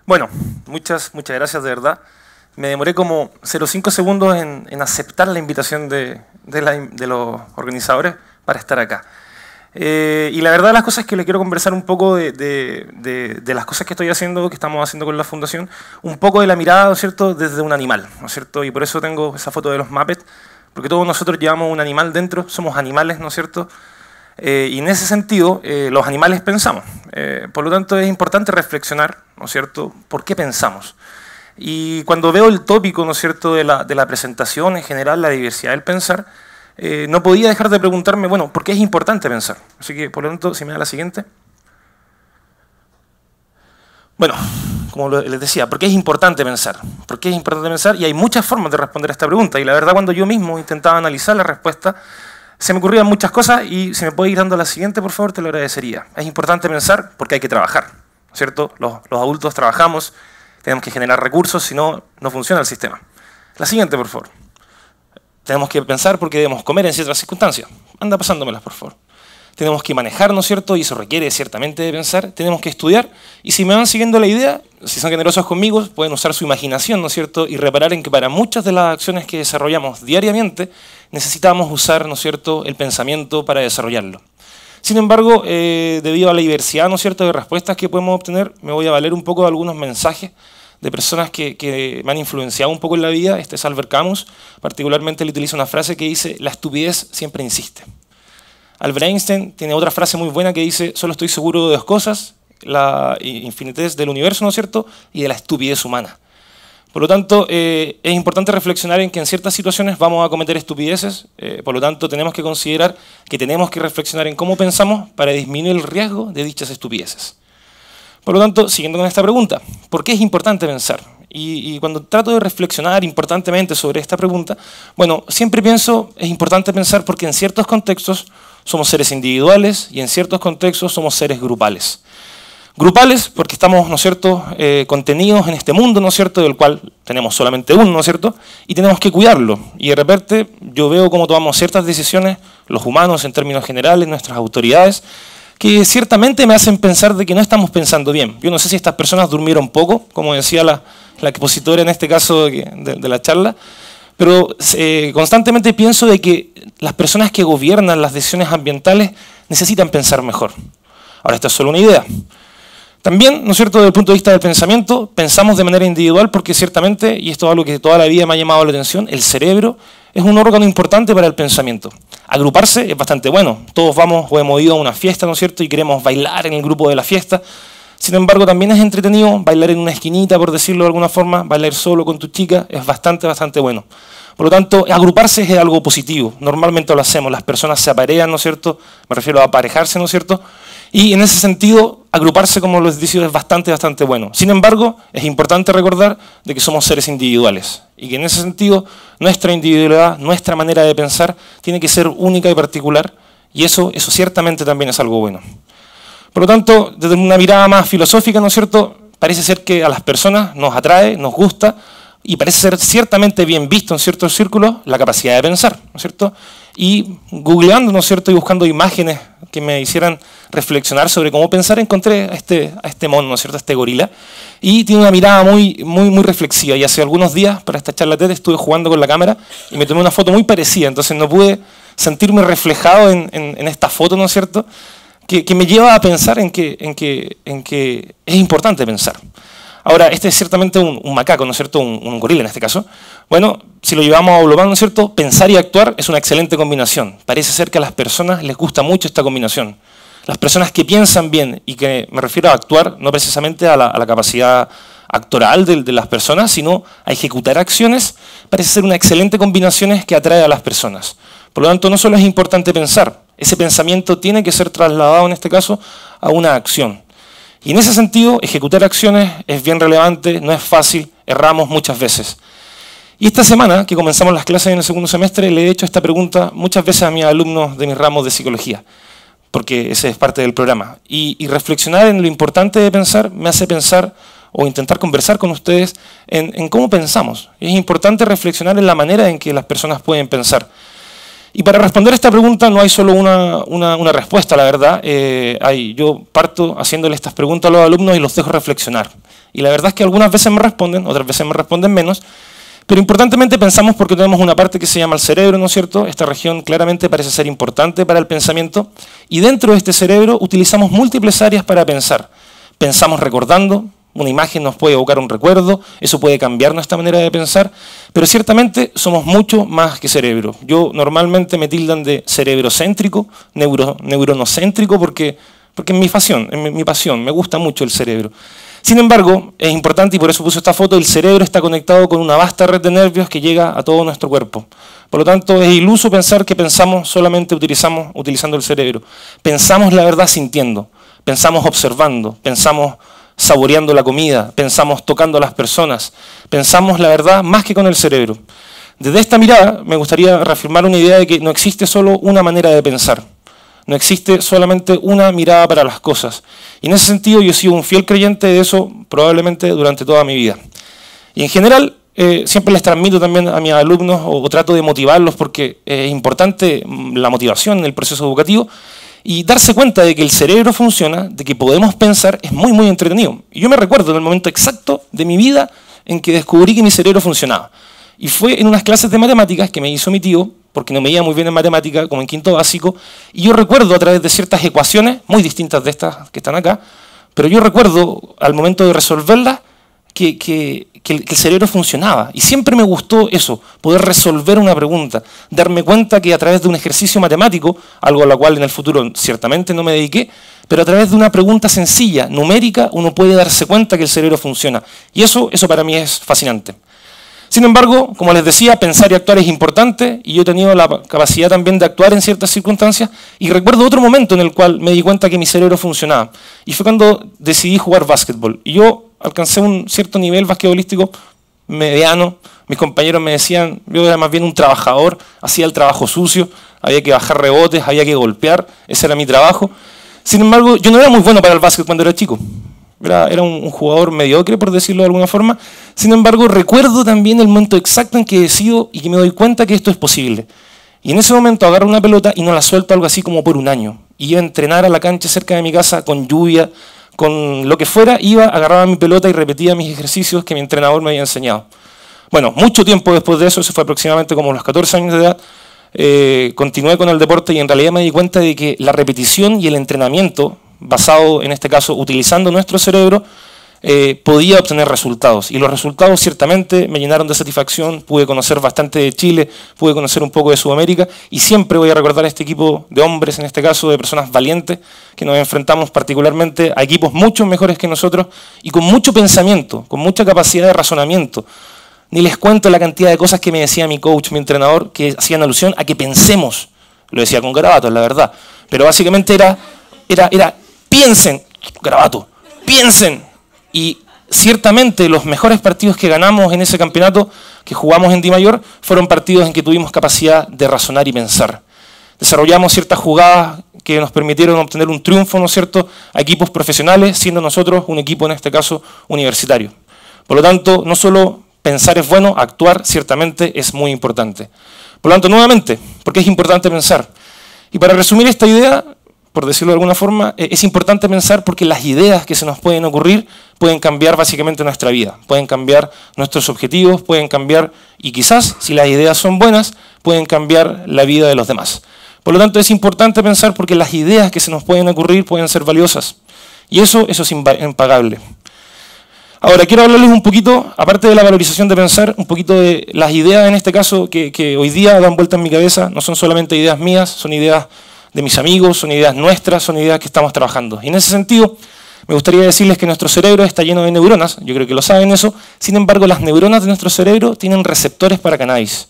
Bueno, muchas gracias de verdad. Me demoré como 0,5 segundos en aceptar la invitación de los organizadores para estar acá. Y la verdad las cosas es que le quiero conversar un poco de las cosas que estoy haciendo, que estamos haciendo con la Fundación, un poco de la mirada, ¿no es cierto?, desde un animal, ¿no es cierto? Y por eso tengo esa foto de los Muppets, porque todos nosotros llevamos un animal dentro, somos animales, ¿no es cierto? Y en ese sentido, los animales pensamos. Por lo tanto, es importante reflexionar, ¿no es cierto?, por qué pensamos. Y cuando veo el tópico, ¿no es cierto?, de la presentación en general, la diversidad del pensar, no podía dejar de preguntarme, bueno, ¿por qué es importante pensar? Así que, por lo tanto, si me da la siguiente. Bueno, como les decía, ¿por qué es importante pensar? ¿Por qué es importante pensar? Y hay muchas formas de responder a esta pregunta. Y la verdad, cuando yo mismo intentaba analizar la respuesta, se me ocurrían muchas cosas y si me puede ir dando la siguiente, por favor, te lo agradecería. Es importante pensar porque hay que trabajar, ¿no es cierto? Los adultos trabajamos, tenemos que generar recursos, si no, no funciona el sistema. La siguiente, por favor. Tenemos que pensar porque debemos comer en ciertas circunstancias. Anda pasándomelas, por favor. Tenemos que manejar, ¿no es cierto? Y eso requiere ciertamente de pensar. Tenemos que estudiar. Y si me van siguiendo la idea, si son generosos conmigo, pueden usar su imaginación, ¿no es cierto? Y reparar en que para muchas de las acciones que desarrollamos diariamente, necesitamos usar, ¿no es cierto?, el pensamiento para desarrollarlo. Sin embargo, debido a la diversidad, ¿no es cierto?, de respuestas que podemos obtener, me voy a valer un poco de algunos mensajes de personas que me han influenciado un poco en la vida. Este es Albert Camus. Particularmente le utiliza una frase que dice: la estupidez siempre insiste. Albert Einstein tiene otra frase muy buena que dice: solo estoy seguro de dos cosas, la infinitez del universo, ¿no es cierto?, y de la estupidez humana. Por lo tanto, es importante reflexionar en que en ciertas situaciones vamos a cometer estupideces, por lo tanto tenemos que considerar que tenemos que reflexionar en cómo pensamos para disminuir el riesgo de dichas estupideces. Por lo tanto, siguiendo con esta pregunta, ¿por qué es importante pensar? Y cuando trato de reflexionar importantemente sobre esta pregunta, bueno, siempre pienso, es importante pensar porque en ciertos contextos somos seres individuales y en ciertos contextos somos seres grupales. Grupales porque estamos, ¿no es cierto?, contenidos en este mundo, ¿no es cierto?, del cual tenemos solamente uno, ¿no es cierto?, y tenemos que cuidarlo. Y de repente yo veo cómo tomamos ciertas decisiones, los humanos en términos generales, nuestras autoridades, que ciertamente me hacen pensar de que no estamos pensando bien. Yo no sé si estas personas durmieron poco, como decía la expositora en este caso de la charla, pero constantemente pienso de que las personas que gobiernan las decisiones ambientales necesitan pensar mejor. Ahora, esta es solo una idea. También, ¿no es cierto?, desde el punto de vista del pensamiento, pensamos de manera individual porque ciertamente, y esto es algo que toda la vida me ha llamado la atención, el cerebro es un órgano importante para el pensamiento. Agruparse es bastante bueno. Todos vamos o hemos ido a una fiesta, ¿no es cierto?, y queremos bailar en el grupo de la fiesta. Sin embargo, también es entretenido bailar en una esquinita, por decirlo de alguna forma, bailar solo con tu chica es bastante bueno. Por lo tanto, agruparse es algo positivo. Normalmente lo hacemos, las personas se aparean, ¿no es cierto?, me refiero a aparejarse, ¿no es cierto?, y en ese sentido, agruparse, como les decía, es bastante bueno. Sin embargo, es importante recordar de que somos seres individuales y que en ese sentido nuestra individualidad, nuestra manera de pensar tiene que ser única y particular, y eso ciertamente también es algo bueno. Por lo tanto, desde una mirada más filosófica, ¿no es cierto?, parece ser que a las personas nos atrae, nos gusta, y parece ser ciertamente bien visto en ciertos círculos la capacidad de pensar, ¿no es cierto? Y googleando, ¿no es cierto?, y buscando imágenes que me hicieran reflexionar sobre cómo pensar, encontré a este mono, ¿no es cierto?, a este gorila, y tiene una mirada muy reflexiva. Y hace algunos días, para esta charla TED, estuve jugando con la cámara y me tomé una foto muy parecida, entonces no pude sentirme reflejado en esta foto, ¿no es cierto?, que me lleva a pensar en que es importante pensar. Ahora, este es ciertamente un macaco, ¿no es cierto?, un gorila en este caso. Bueno, si lo llevamos a global, ¿no es cierto?, pensar y actuar es una excelente combinación. Parece ser que a las personas les gusta mucho esta combinación. Las personas que piensan bien, y que me refiero a actuar, no precisamente a la capacidad actoral de las personas, sino a ejecutar acciones, parece ser una excelente combinación que atrae a las personas. Por lo tanto, no solo es importante pensar, ese pensamiento tiene que ser trasladado, en este caso, a una acción. Y en ese sentido, ejecutar acciones es bien relevante, no es fácil, erramos muchas veces. Y esta semana, que comenzamos las clases en el segundo semestre, le he hecho esta pregunta muchas veces a mis alumnos de mis ramos de psicología, porque ese es parte del programa. Y reflexionar en lo importante de pensar me hace pensar o intentar conversar con ustedes en cómo pensamos. Es importante reflexionar en la manera en que las personas pueden pensar. Y para responder a esta pregunta no hay solo una respuesta, la verdad. Yo parto haciéndole estas preguntas a los alumnos y los dejo reflexionar. Y la verdad es que algunas veces me responden, otras veces me responden menos, pero importantemente pensamos porque tenemos una parte que se llama el cerebro, ¿no es cierto? Esta región claramente parece ser importante para el pensamiento, y dentro de este cerebro utilizamos múltiples áreas para pensar. Pensamos recordando, una imagen nos puede evocar un recuerdo, eso puede cambiar nuestra manera de pensar, pero ciertamente somos mucho más que cerebro. Yo normalmente me tildan de cerebrocéntrico, neuronocéntrico, porque es mi pasión, me gusta mucho el cerebro. Sin embargo, es importante, y por eso puse esta foto, el cerebro está conectado con una vasta red de nervios que llega a todo nuestro cuerpo. Por lo tanto, es iluso pensar que pensamos solamente utilizando el cerebro. Pensamos la verdad sintiendo, pensamos observando, pensamos saboreando la comida, pensamos tocando a las personas, pensamos la verdad más que con el cerebro. Desde esta mirada me gustaría reafirmar una idea de que no existe solo una manera de pensar, no existe solamente una mirada para las cosas. Y en ese sentido yo he sido un fiel creyente de eso probablemente durante toda mi vida. Y en general siempre les transmito también a mis alumnos o trato de motivarlos porque es importante la motivación en el proceso educativo. Y darse cuenta de que el cerebro funciona, de que podemos pensar, es muy, muy entretenido. Y yo me recuerdo en el momento exacto de mi vida en que descubrí que mi cerebro funcionaba. Y fue en unas clases de matemáticas que me hizo mi tío, porque no me iba muy bien en matemática, como en quinto básico, y yo recuerdo a través de ciertas ecuaciones, muy distintas de estas que están acá, pero yo recuerdo al momento de resolverlas que el cerebro funcionaba. Y siempre me gustó eso, poder resolver una pregunta, darme cuenta que a través de un ejercicio matemático, algo a lo cual en el futuro ciertamente no me dediqué, pero a través de una pregunta sencilla, numérica, uno puede darse cuenta que el cerebro funciona. Y eso para mí es fascinante. Sin embargo, como les decía, pensar y actuar es importante, y yo he tenido la capacidad también de actuar en ciertas circunstancias, y recuerdo otro momento en el cual me di cuenta que mi cerebro funcionaba, y fue cuando decidí jugar básquetbol. Y yo alcancé un cierto nivel basquetbolístico mediano, mis compañeros me decían, yo era más bien un trabajador, hacía el trabajo sucio, había que bajar rebotes, había que golpear, ese era mi trabajo. Sin embargo, yo no era muy bueno para el básquet cuando era chico. Era un jugador mediocre, por decirlo de alguna forma. Sin embargo, recuerdo también el momento exacto en que decido y que me doy cuenta que esto es posible. Y en ese momento agarro una pelota y no la suelto algo así como por un año. Y iba a entrenar a la cancha cerca de mi casa con lluvia, con lo que fuera, agarraba mi pelota y repetía mis ejercicios que mi entrenador me había enseñado. Bueno, mucho tiempo después de eso fue aproximadamente como los 14 años de edad, continué con el deporte y en realidad me di cuenta de que la repetición y el entrenamiento, basado en este caso utilizando nuestro cerebro, podía obtener resultados. Y los resultados ciertamente me llenaron de satisfacción, pude conocer bastante de Chile, pude conocer un poco de Sudamérica, y siempre voy a recordar a este equipo de hombres, en este caso de personas valientes, que nos enfrentamos particularmente a equipos mucho mejores que nosotros, y con mucho pensamiento, con mucha capacidad de razonamiento. Ni les cuento la cantidad de cosas que me decía mi coach, mi entrenador, que hacían alusión a que pensemos. Lo decía con garabatos, la verdad. Pero básicamente era piensen, garabato, piensen. Y ciertamente los mejores partidos que ganamos en ese campeonato que jugamos en Dimayor fueron partidos en que tuvimos capacidad de razonar y pensar. Desarrollamos ciertas jugadas que nos permitieron obtener un triunfo, ¿no es cierto?, a equipos profesionales, siendo nosotros un equipo, en este caso, universitario. Por lo tanto, no solo pensar es bueno, actuar ciertamente es muy importante. Por lo tanto, nuevamente, ¿por qué es importante pensar? Y para resumir esta idea, por decirlo de alguna forma, es importante pensar porque las ideas que se nos pueden ocurrir pueden cambiar básicamente nuestra vida, pueden cambiar nuestros objetivos, pueden cambiar, y quizás, si las ideas son buenas, pueden cambiar la vida de los demás. Por lo tanto, es importante pensar porque las ideas que se nos pueden ocurrir pueden ser valiosas. Y eso es impagable. Ahora, quiero hablarles un poquito, aparte de la valorización de pensar, un poquito de las ideas, en este caso, que hoy día dan vuelta en mi cabeza. No son solamente ideas mías, son ideas de mis amigos, son ideas nuestras, son ideas que estamos trabajando. Y en ese sentido, me gustaría decirles que nuestro cerebro está lleno de neuronas, yo creo que lo saben eso, sin embargo, las neuronas de nuestro cerebro tienen receptores para cannabis.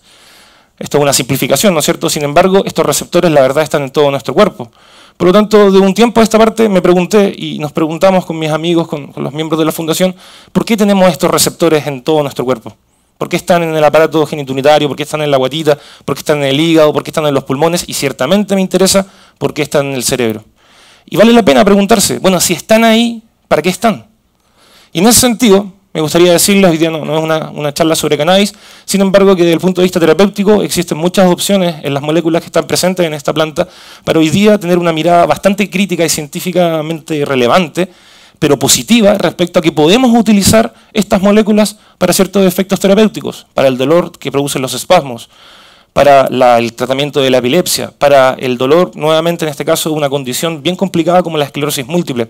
Esto es una simplificación, ¿no es cierto? Sin embargo, estos receptores, la verdad, están en todo nuestro cuerpo. Por lo tanto, de un tiempo a esta parte me pregunté, y nos preguntamos con mis amigos, con los miembros de la fundación, ¿por qué tenemos estos receptores en todo nuestro cuerpo? ¿Por qué están en el aparato genitourinario? ¿Por qué están en la guatita? ¿Por qué están en el hígado? ¿Por qué están en los pulmones? Y ciertamente me interesa por qué están en el cerebro. Y vale la pena preguntarse, bueno, si están ahí, ¿para qué están? Y en ese sentido, me gustaría decirles, hoy día no es una charla sobre cannabis, sin embargo que desde el punto de vista terapéutico existen muchas opciones en las moléculas que están presentes en esta planta para hoy día tener una mirada bastante crítica y científicamente relevante, pero positiva respecto a que podemos utilizar estas moléculas para ciertos efectos terapéuticos, para el dolor que producen los espasmos, para el tratamiento de la epilepsia, para el dolor, nuevamente en este caso, de una condición bien complicada como la esclerosis múltiple.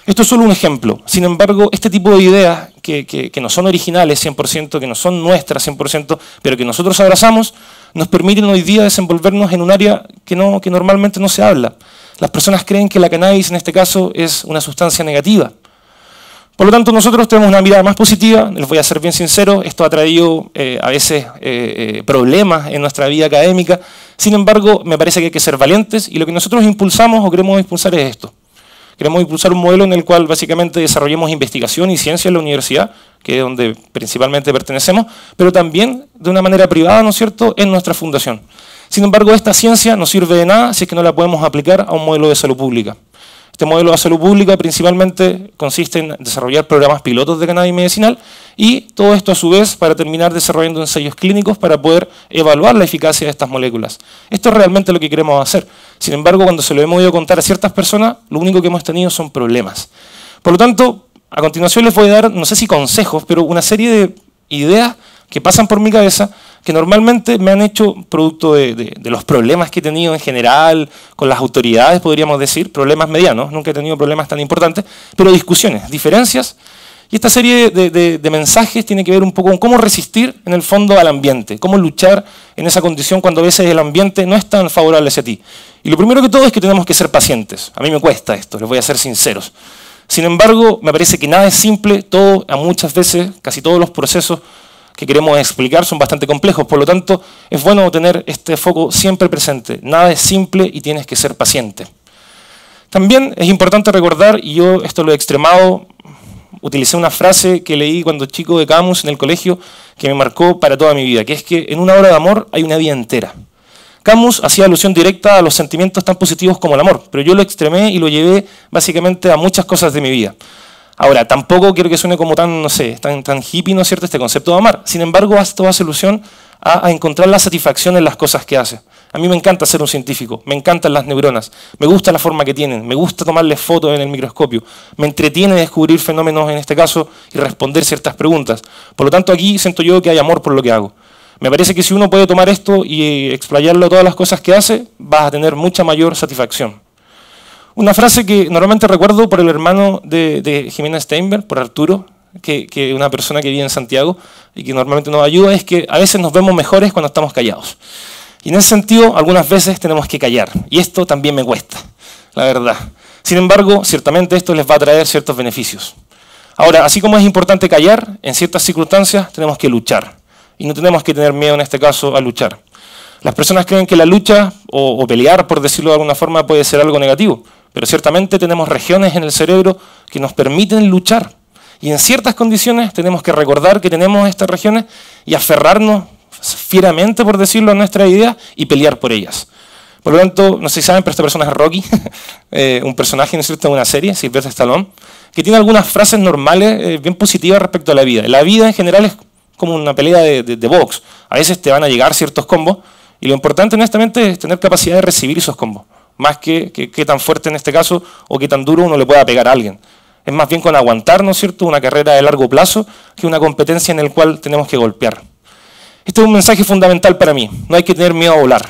Esto es solo un ejemplo. Sin embargo, este tipo de ideas que no son originales 100%, que no son nuestras 100%, pero que nosotros abrazamos, nos permiten hoy día desenvolvernos en un área que normalmente no se habla. Las personas creen que la cannabis en este caso es una sustancia negativa. Por lo tanto, nosotros tenemos una mirada más positiva, les voy a ser bien sincero, esto ha traído a veces problemas en nuestra vida académica, sin embargo, me parece que hay que ser valientes y lo que nosotros impulsamos o queremos impulsar es esto. Queremos impulsar un modelo en el cual básicamente desarrollemos investigación y ciencia en la universidad, que es donde principalmente pertenecemos, pero también de una manera privada, ¿no es cierto?, en nuestra fundación. Sin embargo, esta ciencia no sirve de nada si es que no la podemos aplicar a un modelo de salud pública. Este modelo de salud pública principalmente consiste en desarrollar programas pilotos de cannabis medicinal y todo esto a su vez para terminar desarrollando ensayos clínicos para poder evaluar la eficacia de estas moléculas. Esto es realmente lo que queremos hacer. Sin embargo, cuando se lo hemos ido a contar a ciertas personas, lo único que hemos tenido son problemas. Por lo tanto, a continuación les voy a dar, no sé si consejos, pero una serie de ideas que pasan por mi cabeza que normalmente me han hecho producto de los problemas que he tenido en general con las autoridades, podríamos decir, problemas medianos, nunca he tenido problemas tan importantes, pero discusiones, diferencias, y esta serie de mensajes tiene que ver un poco con cómo resistir en el fondo al ambiente, cómo luchar en esa condición cuando a veces el ambiente no es tan favorable hacia ti. Y lo primero que todo es que tenemos que ser pacientes. A mí me cuesta esto, les voy a ser sinceros. Sin embargo, me parece que nada es simple, todo, a muchas veces, casi todos los procesos que queremos explicar son bastante complejos, por lo tanto es bueno tener este foco siempre presente. Nada es simple y tienes que ser paciente. También es importante recordar, y yo esto lo he extremado, utilicé una frase que leí cuando chico de Camus en el colegio que me marcó para toda mi vida, que es que en una obra de amor hay una vida entera. Camus hacía alusión directa a los sentimientos tan positivos como el amor, pero yo lo extremé y lo llevé básicamente a muchas cosas de mi vida. Ahora, tampoco quiero que suene como tan, no sé, tan hippie, ¿no es cierto?, este concepto de amar. Sin embargo, esto hace alusión a encontrar la satisfacción en las cosas que hace. A mí me encanta ser un científico, me encantan las neuronas, me gusta la forma que tienen, me gusta tomarles fotos en el microscopio, me entretiene descubrir fenómenos en este caso y responder ciertas preguntas. Por lo tanto, aquí siento yo que hay amor por lo que hago. Me parece que si uno puede tomar esto y explayarlo a todas las cosas que hace, vas a tener mucha mayor satisfacción. Una frase que normalmente recuerdo por el hermano de Jimena Steinberg, por Arturo, que es una persona que vive en Santiago y que normalmente nos ayuda, es que a veces nos vemos mejores cuando estamos callados. Y en ese sentido, algunas veces tenemos que callar. Y esto también me cuesta, la verdad. Sin embargo, ciertamente esto les va a traer ciertos beneficios. Ahora, así como es importante callar, en ciertas circunstancias tenemos que luchar. Y no tenemos que tener miedo en este caso a luchar. Las personas creen que la lucha o pelear, por decirlo de alguna forma, puede ser algo negativo. Pero ciertamente tenemos regiones en el cerebro que nos permiten luchar. Y en ciertas condiciones tenemos que recordar que tenemos estas regiones y aferrarnos fieramente, por decirlo, a nuestras ideas y pelear por ellas. Por lo tanto, no sé si saben, pero esta persona es Rocky, un personaje, ¿no es cierto?, de una serie, Sylvester Stallone, que tiene algunas frases normales bien positivas respecto a la vida. La vida en general es como una pelea de box. A veces te van a llegar ciertos combos y lo importante, honestamente, es tener capacidad de recibir esos combos. Más que tan fuerte en este caso o qué tan duro uno le pueda pegar a alguien. Es más bien con aguantar, ¿no es cierto?, una carrera de largo plazo que una competencia en la cual tenemos que golpear. Este es un mensaje fundamental para mí. No hay que tener miedo a volar.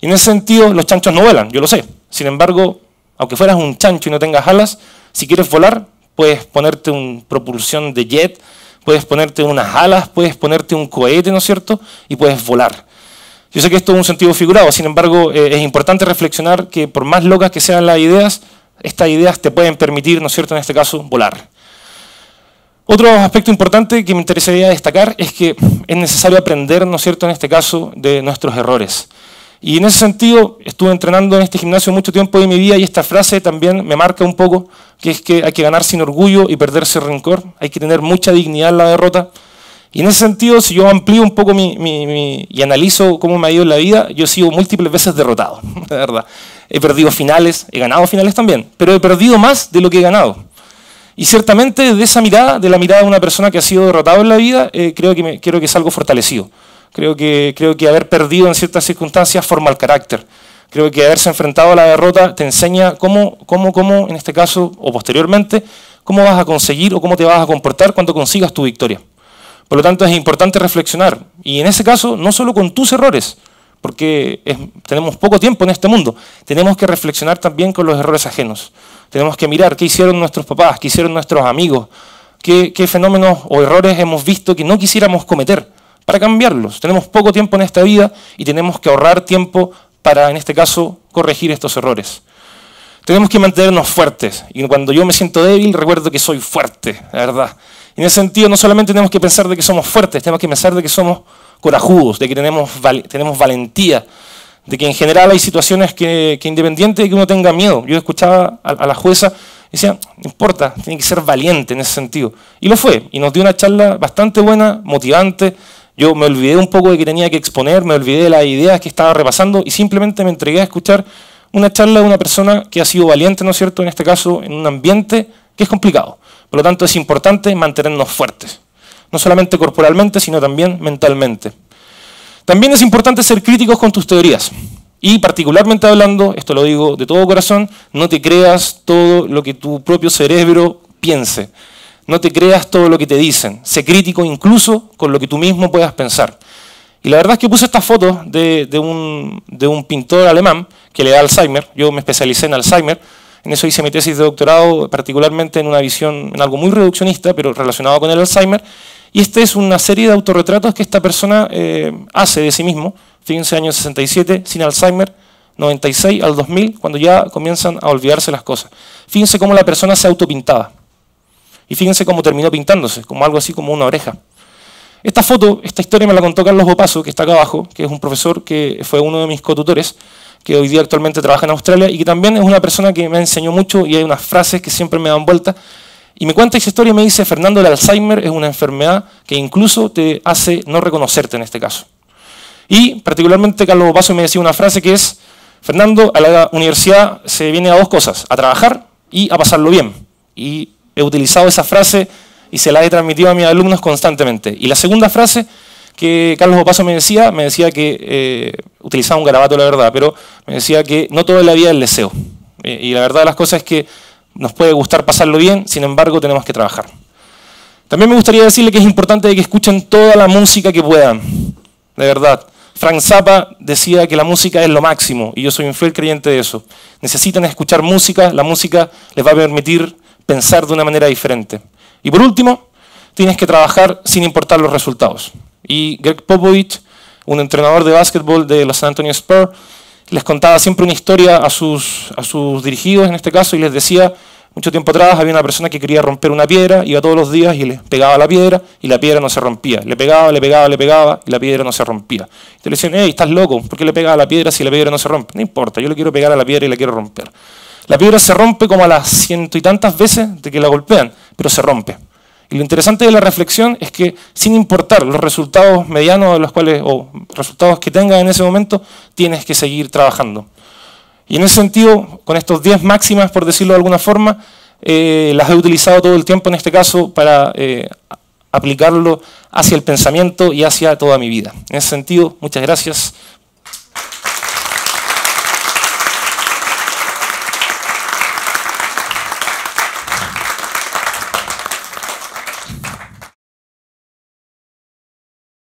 Y en ese sentido, los chanchos no vuelan, yo lo sé. Sin embargo, aunque fueras un chancho y no tengas alas, si quieres volar, puedes ponerte una propulsión de jet, puedes ponerte unas alas, puedes ponerte un cohete, ¿no es cierto?, y puedes volar. Yo sé que esto es un sentido figurado, sin embargo, es importante reflexionar que por más locas que sean las ideas, estas ideas te pueden permitir, ¿no es cierto?, en este caso, volar. Otro aspecto importante que me interesaría destacar es que es necesario aprender, ¿no es cierto?, en este caso, de nuestros errores. Y en ese sentido, estuve entrenando en este gimnasio mucho tiempo de mi vida y esta frase también me marca un poco, que es que hay que ganar sin orgullo y perder sin rencor, hay que tener mucha dignidad en la derrota. Y en ese sentido, si yo amplío un poco y analizo cómo me ha ido en la vida, yo he sido múltiples veces derrotado, de verdad. He perdido finales, he ganado finales también, pero he perdido más de lo que he ganado. Y ciertamente de esa mirada, de la mirada de una persona que ha sido derrotado en la vida, creo que salgo fortalecido. Creo que haber perdido en ciertas circunstancias forma el carácter. Creo que haberse enfrentado a la derrota te enseña cómo en este caso, o posteriormente, cómo vas a conseguir o cómo te vas a comportar cuando consigas tu victoria. Por lo tanto, es importante reflexionar. Y en ese caso, no solo con tus errores, porque tenemos poco tiempo en este mundo, tenemos que reflexionar también con los errores ajenos. Tenemos que mirar qué hicieron nuestros papás, qué hicieron nuestros amigos, qué fenómenos o errores hemos visto que no quisiéramos cometer para cambiarlos. Tenemos poco tiempo en esta vida y tenemos que ahorrar tiempo para, en este caso, corregir estos errores. Tenemos que mantenernos fuertes. Y cuando yo me siento débil, recuerdo que soy fuerte, la verdad. Y en ese sentido, no solamente tenemos que pensar de que somos fuertes, tenemos que pensar de que somos corajudos, de que tenemos valentía, de que en general hay situaciones que independiente de que uno tenga miedo. Yo escuchaba a la jueza y decía, no importa, tiene que ser valiente en ese sentido. Y lo fue, y nos dio una charla bastante buena, motivante. Yo me olvidé un poco de que tenía que exponer, me olvidé de las ideas que estaba repasando y simplemente me entregué a escuchar una charla de una persona que ha sido valiente, ¿no es cierto?, en este caso, en un ambiente que es complicado. Por lo tanto, es importante mantenernos fuertes, no solamente corporalmente, sino también mentalmente. También es importante ser críticos con tus teorías. Y particularmente hablando, esto lo digo de todo corazón, no te creas todo lo que tu propio cerebro piense. No te creas todo lo que te dicen. Sé crítico incluso con lo que tú mismo puedas pensar. Y la verdad es que puse estas fotos de un pintor alemán que le da Alzheimer. Yo me especialicé en Alzheimer. En eso hice mi tesis de doctorado, particularmente en una visión, en algo muy reduccionista, pero relacionado con el Alzheimer. Y esta es una serie de autorretratos que esta persona hace de sí mismo. Fíjense, año 67, sin Alzheimer, 96 al 2000, cuando ya comienzan a olvidarse las cosas. Fíjense cómo la persona se autopintaba. Y fíjense cómo terminó pintándose, como algo así como una oreja. Esta foto, esta historia me la contó Carlos Bopasso, que está acá abajo, que es un profesor que fue uno de mis cotutores, que hoy día actualmente trabaja en Australia y que también es una persona que me enseñó mucho y hay unas frases que siempre me dan vuelta. Y me cuenta esa historia y me dice, Fernando, el Alzheimer es una enfermedad que incluso te hace no reconocerte en este caso. Y particularmente Carlos Bopasso me decía una frase que es, Fernando, a la universidad se viene a dos cosas, a trabajar y a pasarlo bien. Y he utilizado esa frase y se la he transmitido a mis alumnos constantemente. Y la segunda frase que Carlos Bopasso me decía que, utilizaba un garabato la verdad, pero me decía que no todo en la vida es el deseo. Y la verdad de las cosas es que nos puede gustar pasarlo bien, sin embargo tenemos que trabajar. También me gustaría decirle que es importante que escuchen toda la música que puedan, de verdad. Frank Zappa decía que la música es lo máximo, y yo soy un fiel creyente de eso. Necesitan escuchar música, la música les va a permitir pensar de una manera diferente. Y por último, tienes que trabajar sin importar los resultados. Y Greg Popovich, un entrenador de básquetbol de los San Antonio Spurs, les contaba siempre una historia a sus dirigidos en este caso y les decía, mucho tiempo atrás había una persona que quería romper una piedra, iba todos los días y le pegaba a la piedra y la piedra no se rompía. Le pegaba y la piedra no se rompía. Y te le decían, hey, estás loco, ¿por qué le pegas a la piedra si la piedra no se rompe? No importa, yo le quiero pegar a la piedra y la quiero romper. La piedra se rompe como a las ciento y tantas veces de que la golpean, pero se rompe. Y lo interesante de la reflexión es que sin importar los resultados medianos de los cuales, o resultados que tengas en ese momento, tienes que seguir trabajando. Y en ese sentido, con estos 10 máximas, por decirlo de alguna forma, las he utilizado todo el tiempo en este caso para aplicarlo hacia el pensamiento y hacia toda mi vida. En ese sentido, muchas gracias.